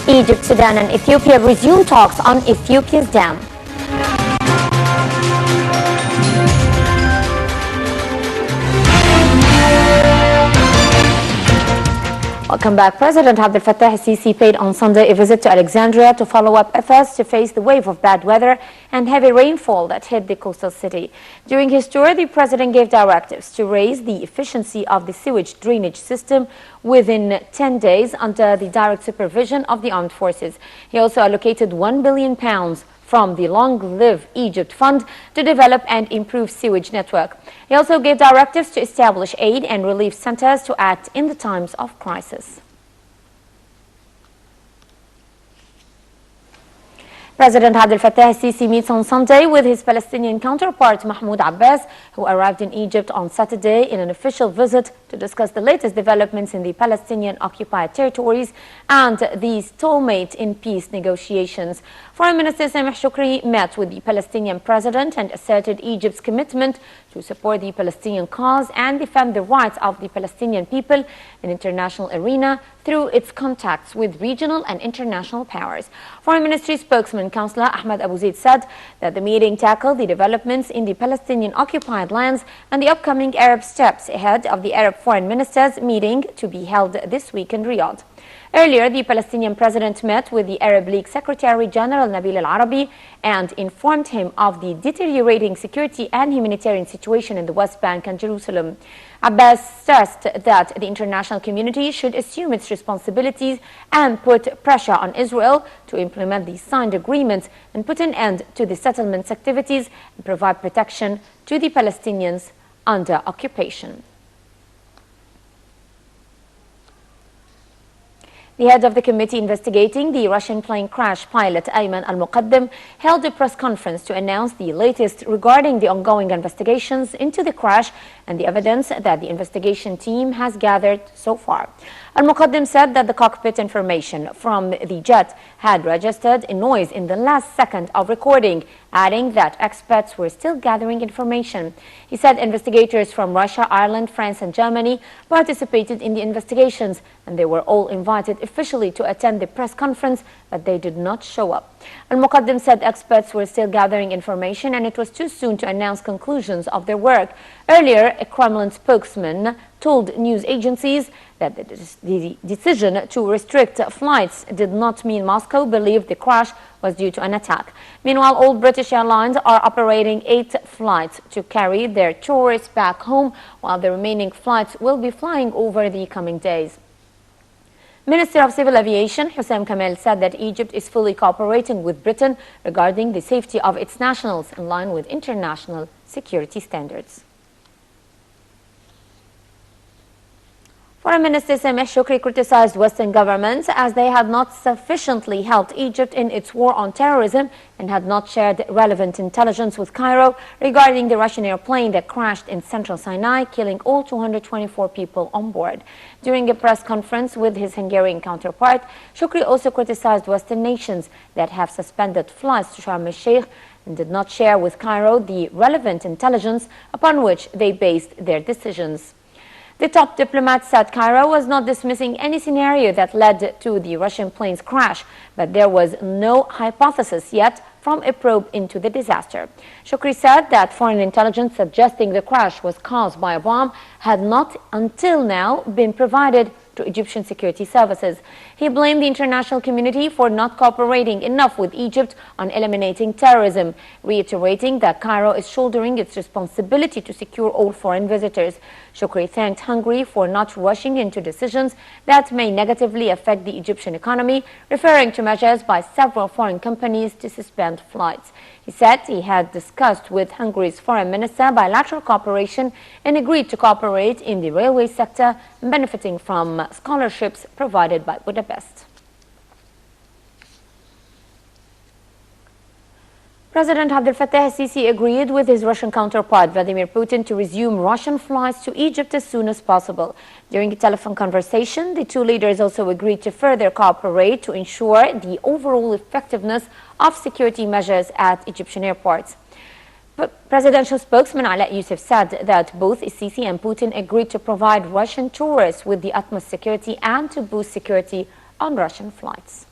Egypt, Sudan and Ethiopia resume talks on Ethiopia's dam. Welcome back. President Abdel Fattah al-Sisi paid on Sunday a visit to Alexandria to follow up efforts to face the wave of bad weather and heavy rainfall that hit the coastal city. During his tour, the president gave directives to raise the efficiency of the sewage drainage system within 10 days under the direct supervision of the armed forces. He also allocated £1 billion from the Long Live Egypt Fund to develop and improve sewage network. He also gave directives to establish aid and relief centers to act in the times of crisis. President Abdel Fattah al-Sisi meets on Sunday with his Palestinian counterpart Mahmoud Abbas, who arrived in Egypt on Saturday in an official visit to discuss the latest developments in the Palestinian-occupied territories and the stalemate in peace negotiations. Foreign Minister Sameh Shoukry met with the Palestinian president and asserted Egypt's commitment to support the Palestinian cause and defend the rights of the Palestinian people in international arena through its contacts with regional and international powers. Foreign Ministry spokesman Councillor Ahmed Abu Zaid said that the meeting tackled the developments in the Palestinian-occupied lands and the upcoming Arab steps ahead of the Arab foreign ministers meeting to be held this week in Riyadh. Earlier, the Palestinian president met with the Arab League Secretary General Nabil al-Arabi and informed him of the deteriorating security and humanitarian situation in the West Bank and Jerusalem. Abbas stressed that the international community should assume its responsibilities and put pressure on Israel to implement the signed agreements and put an end to the settlements activities and provide protection to the Palestinians under occupation. The head of the committee investigating the Russian plane crash, pilot Ayman al-Muqaddim, held a press conference to announce the latest regarding the ongoing investigations into the crash and the evidence that the investigation team has gathered so far. Al-Muqaddim said that the cockpit information from the jet had registered a noise in the last second of recording, adding that experts were still gathering information. He said investigators from Russia, Ireland, France and Germany participated in the investigations and they were all invited officially to attend the press conference, but they did not show up. Al-Muqaddim said experts were still gathering information and it was too soon to announce conclusions of their work. Earlier, a Kremlin spokesman told news agencies that the decision to restrict flights did not mean Moscow believed the crash was due to an attack. Meanwhile, all British Airlines are operating 8 flights to carry their tourists back home, while the remaining flights will be flying over the coming days. Minister of Civil Aviation Hussam Kamel said that Egypt is fully cooperating with Britain regarding the safety of its nationals in line with international security standards. Foreign Minister Sameh Shoukry criticized Western governments as they had not sufficiently helped Egypt in its war on terrorism and had not shared relevant intelligence with Cairo regarding the Russian airplane that crashed in central Sinai, killing all 224 people on board. During a press conference with his Hungarian counterpart, Shoukry also criticized Western nations that have suspended flights to Sharm el-Sheikh and did not share with Cairo the relevant intelligence upon which they based their decisions. The top diplomat said Cairo was not dismissing any scenario that led to the Russian plane's crash, but there was no hypothesis yet from a probe into the disaster. Shoukry said that foreign intelligence suggesting the crash was caused by a bomb had not until now been provided to Egyptian security services. He blamed the international community for not cooperating enough with Egypt on eliminating terrorism, reiterating that Cairo is shouldering its responsibility to secure all foreign visitors. Shoukry thanked Hungary for not rushing into decisions that may negatively affect the Egyptian economy, referring to measures by several foreign companies to suspend flights. He said he had discussed with Hungary's foreign minister bilateral cooperation and agreed to cooperate in the railway sector, benefiting from scholarships provided by Budapest. President Abdel Fattah al-Sisi agreed with his Russian counterpart Vladimir Putin to resume Russian flights to Egypt as soon as possible. During a telephone conversation, the two leaders also agreed to further cooperate to ensure the overall effectiveness of security measures at Egyptian airports. But presidential spokesman Ala Youssef said that both al-Sisi and Putin agreed to provide Russian tourists with the utmost security and to boost security on Russian flights.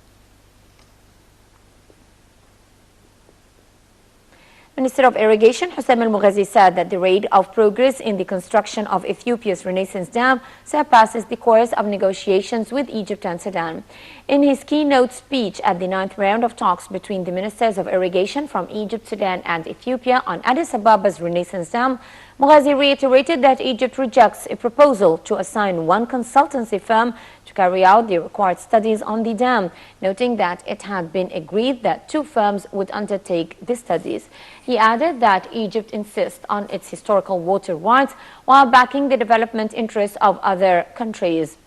Minister of Irrigation Hussam al-Moghazi said that the rate of progress in the construction of Ethiopia's Renaissance Dam surpasses the course of negotiations with Egypt and Sudan. In his keynote speech at the 9th round of talks between the ministers of irrigation from Egypt, Sudan and Ethiopia on Addis Ababa's Renaissance Dam, Moghazi reiterated that Egypt rejects a proposal to assign one consultancy firm to carry out the required studies on the dam, noting that it had been agreed that two firms would undertake the studies. He added that Egypt insists on its historical water rights while backing the development interests of other countries.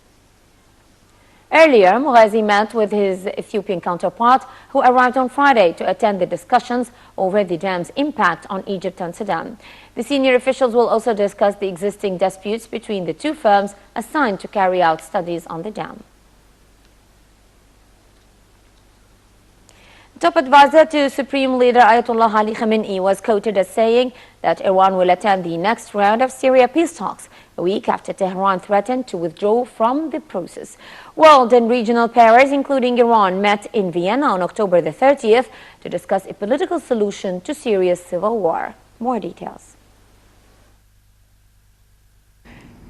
Earlier, Moghazi met with his Ethiopian counterpart, who arrived on Friday to attend the discussions over the dam's impact on Egypt and Sudan. The senior officials will also discuss the existing disputes between the two firms assigned to carry out studies on the dam. Top advisor to Supreme Leader Ayatollah Ali Khamenei was quoted as saying that Iran will attend the next round of Syria peace talks, a week after Tehran threatened to withdraw from the process. World and regional powers, including Iran, met in Vienna on October the 30th to discuss a political solution to Syria's civil war. More details.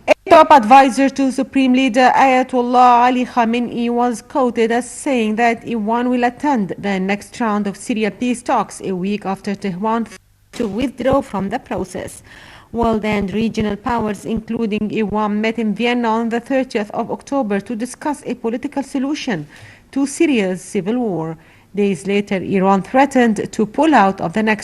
A top advisor to Supreme Leader Ayatollah Ali Khamenei was quoted as saying that Iran will attend the next round of Syria peace talks a week after Tehran to withdraw from the process. World and regional powers, including Iran, met in Vienna on the 30th of October to discuss a political solution to Syria's civil war. Days later, Iran threatened to pull out of the next